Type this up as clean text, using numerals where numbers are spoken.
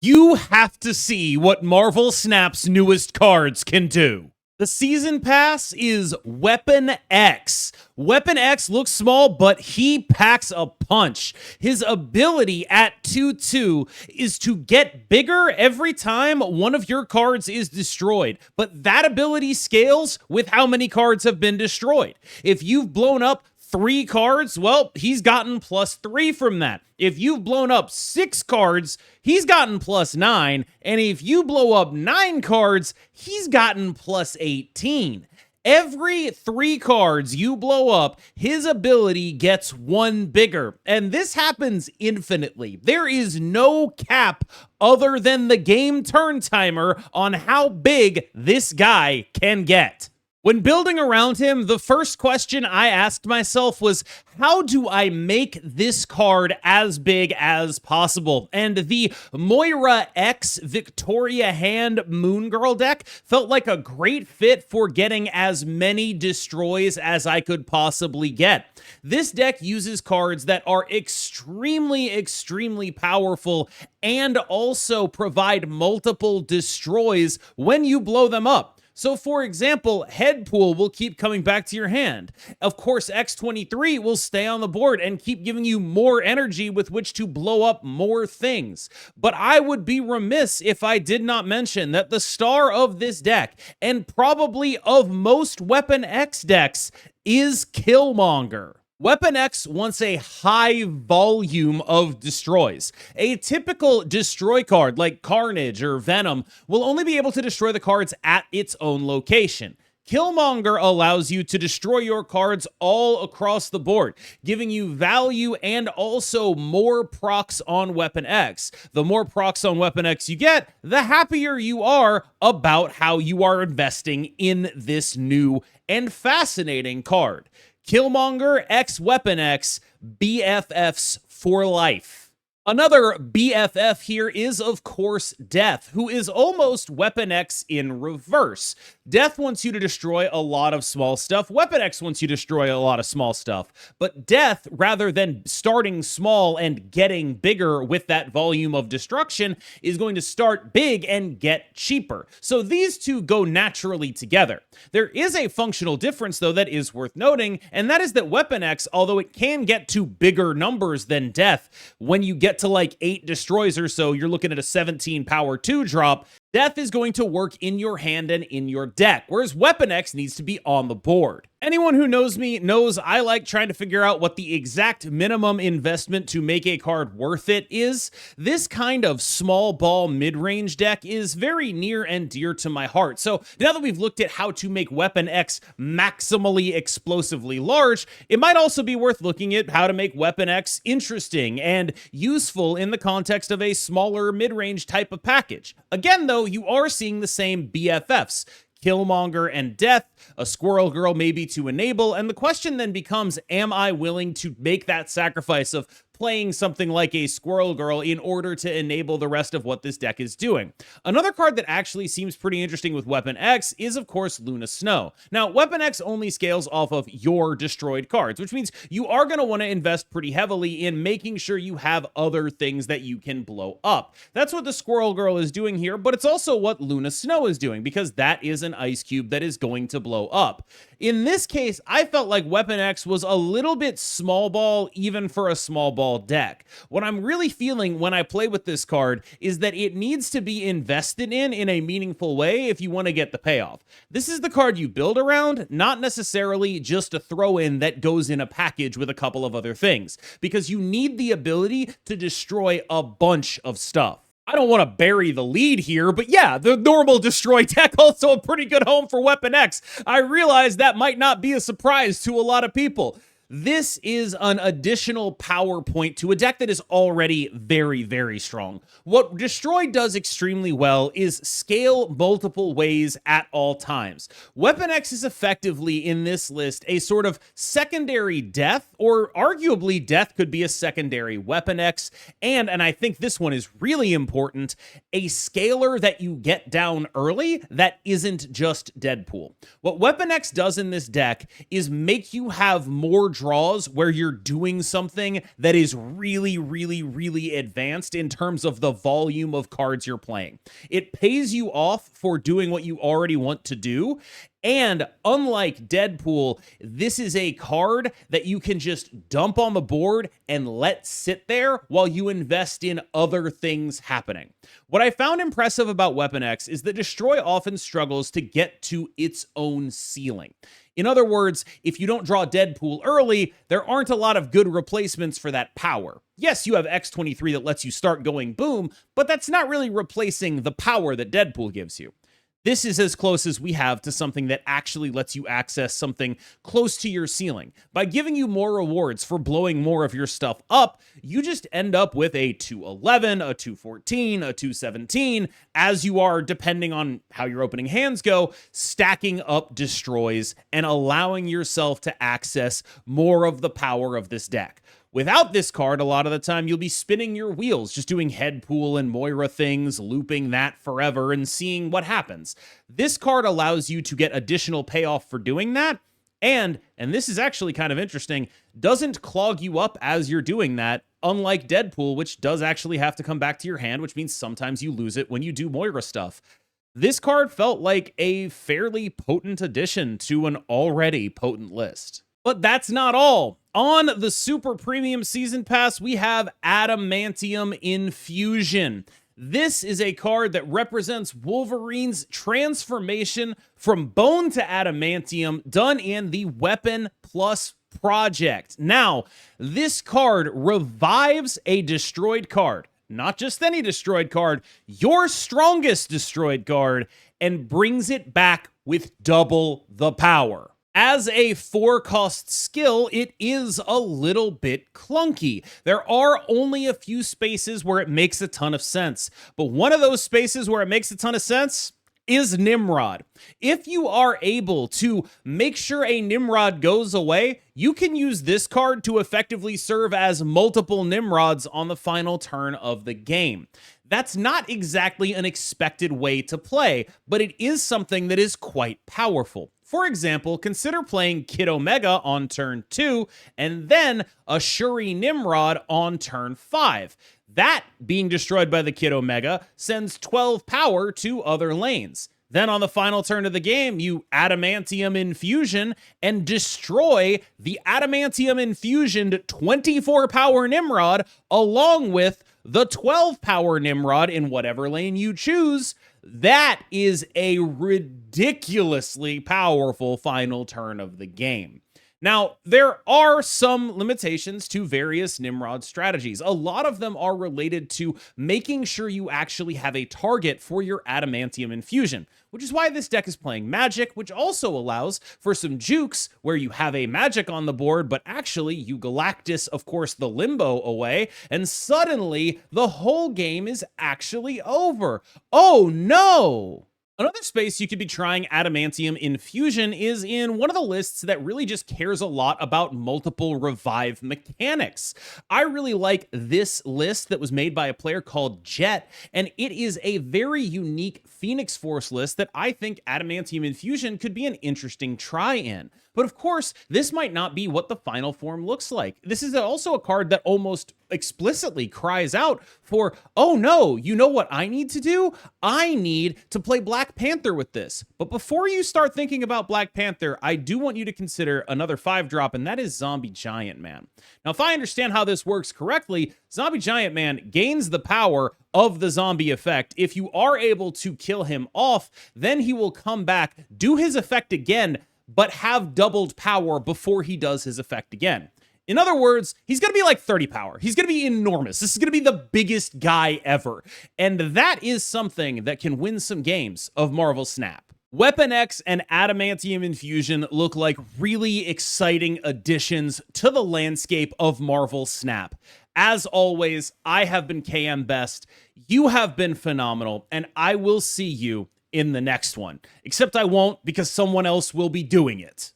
You have to see what Marvel Snap's newest cards can do. The season pass is Weapon X. Weapon X looks small, but he packs a punch. His ability at 2/2 is to get bigger every time one of your cards is destroyed. But that ability scales with how many cards have been destroyed. If you've blown up 3 cards, well, he's gotten +3 from that. If you've blown up 6 cards, he's gotten +9. And if you blow up 9 cards, he's gotten +18. Every 3 cards you blow up, his ability gets 1 bigger. And this happens infinitely. There is no cap other than the game turn timer on how big this guy can get. When building around him, the first question I asked myself was, how do I make this card as big as possible? And the Moira X Victoria Hand Moon Girl deck felt like a great fit for getting as many destroys as I could possibly get. This deck uses cards that are extremely powerful and also provide multiple destroys when you blow them up. So for example, Headpool will keep coming back to your hand. Of course, X-23 will stay on the board and keep giving you more energy with which to blow up more things. But I would be remiss if I did not mention that the star of this deck, and probably of most Weapon X decks, is Killmonger. Weapon X wants a high volume of destroys. A typical destroy card like Carnage or Venom will only be able to destroy the cards at its own location. Killmonger allows you to destroy your cards all across the board, giving you value and also more procs on Weapon X. The more procs on Weapon X you get, the happier you are about how you are investing in this new and fascinating card. Killmonger x Weapon X, BFFs for life. Another BFF here is, of course, Death, who is almost Weapon X in reverse. Death wants you to destroy a lot of small stuff. Weapon X wants you to destroy a lot of small stuff. But Death, rather than starting small and getting bigger with that volume of destruction, is going to start big and get cheaper. So these two go naturally together. There is a functional difference, though, that is worth noting, and that is that Weapon X, although it can get to bigger numbers than Death, when you get to like 8 destroys or so, you're looking at a 17 power 2 drop. Death is going to work in your hand and in your deck, whereas Weapon X needs to be on the board. Anyone who knows me knows I like trying to figure out what the exact minimum investment to make a card worth it is. This kind of small ball mid-range deck is very near and dear to my heart. So now that we've looked at how to make Weapon X maximally explosively large, it might also be worth looking at how to make Weapon X interesting and useful in the context of a smaller mid-range type of package. Again, though, you are seeing the same BFFs. Killmonger and Death, a Squirrel Girl maybe to enable, and the question then becomes, am I willing to make that sacrifice of playing something like a Squirrel Girl in order to enable the rest of what this deck is doing? Another card that actually seems pretty interesting with Weapon X is, of course, Luna Snow. Now, Weapon X only scales off of your destroyed cards, which means you are going to want to invest pretty heavily in making sure you have other things that you can blow up. That's what the Squirrel Girl is doing here, but it's also what Luna Snow is doing, because that is an ice cube that is going to blow up. In this case, I felt like Weapon X was a little bit small ball, even for a small ball deck. What I'm really feeling when I play with this card is that it needs to be invested in a meaningful way if you want to get the payoff. This is the card you build around, not necessarily just a throw-in that goes in a package with a couple of other things, because you need the ability to destroy a bunch of stuff. I don't want to bury the lead here, but yeah, the normal destroy deck also a pretty good home for Weapon X. I realize that might not be a surprise to a lot of people. This is an additional power point to a deck that is already very strong. What Destroy does extremely well is scale multiple ways at all times. Weapon X is effectively, in this list, a sort of secondary Death, or arguably Death could be a secondary Weapon X, and I think this one is really important, a scaler that you get down early that isn't just Deadpool. What Weapon X does in this deck is make you have more draws where you're doing something that is really, really, really advanced in terms of the volume of cards you're playing. It pays you off for doing what you already want to do. And unlike Deadpool, this is a card that you can just dump on the board and let sit there while you invest in other things happening. What I found impressive about Weapon X is that Destroy often struggles to get to its own ceiling. In other words, if you don't draw Deadpool early, there aren't a lot of good replacements for that power. Yes, you have X-23 that lets you start going boom, but that's not really replacing the power that Deadpool gives you. This is as close as we have to something that actually lets you access something close to your ceiling. By giving you more rewards for blowing more of your stuff up, you just end up with a 211, a 214, a 217, as you are, depending on how your opening hands go, stacking up destroys and allowing yourself to access more of the power of this deck. Without this card, a lot of the time, you'll be spinning your wheels, just doing Headpool and Moira things, looping that forever and seeing what happens. This card allows you to get additional payoff for doing that, and this is actually kind of interesting, doesn't clog you up as you're doing that, unlike Deadpool, which does actually have to come back to your hand, which means sometimes you lose it when you do Moira stuff. This card felt like a fairly potent addition to an already potent list. But that's not all. On the Super Premium Season Pass, we have Adamantium Infusion. This is a card that represents Wolverine's transformation from bone to adamantium done in the Weapon Plus project. Now, this card revives a destroyed card. Not just any destroyed card, your strongest destroyed card, and brings it back with double the power. As a 4-cost skill, it is a little bit clunky. There are only a few spaces where it makes a ton of sense, but one of those spaces where it makes a ton of sense is Nimrod. If you are able to make sure a Nimrod goes away, you can use this card to effectively serve as multiple Nimrods on the final turn of the game. That's not exactly an expected way to play, but it is something that is quite powerful. For example, consider playing Kid Omega on turn 2, and then a Shuri Nimrod on turn 5. That, being destroyed by the Kid Omega, sends 12 power to other lanes. Then on the final turn of the game, you Adamantium Infusion and destroy the Adamantium Infusioned 24 power Nimrod along with the 12 power Nimrod in whatever lane you choose. That is a ridiculously powerful final turn of the game. Now, there are some limitations to various Nimrod strategies. A lot of them are related to making sure you actually have a target for your Adamantium Infusion, which is why this deck is playing Magic, which also allows for some jukes where you have a Magic on the board, but actually you Galactus, of course, the Limbo away, and suddenly the whole game is actually over. Oh no! Another space you could be trying Adamantium Infusion is in one of the lists that really just cares a lot about multiple revive mechanics. I really like this list that was made by a player called Jet, and it is a very unique Phoenix Force list that I think Adamantium Infusion could be an interesting try in. But of course, this might not be what the final form looks like. This is also a card that almost explicitly cries out for, oh no, you know what I need to do? I need to play Black Panther with this. But before you start thinking about Black Panther, I do want you to consider another 5-drop, and that is Zombie Giant Man. Now, if I understand how this works correctly, Zombie Giant Man gains the power of the zombie effect. If you are able to kill him off, then he will come back, do his effect again, but have doubled power before he does his effect again. In other words, he's going to be like 30 power. He's going to be enormous. This is going to be the biggest guy ever. And that is something that can win some games of Marvel Snap. Weapon X and Adamantium Infusion look like really exciting additions to the landscape of Marvel Snap. As always, I have been KM Best. You have been phenomenal, and I will see you in the next one. Except I won't, because someone else will be doing it.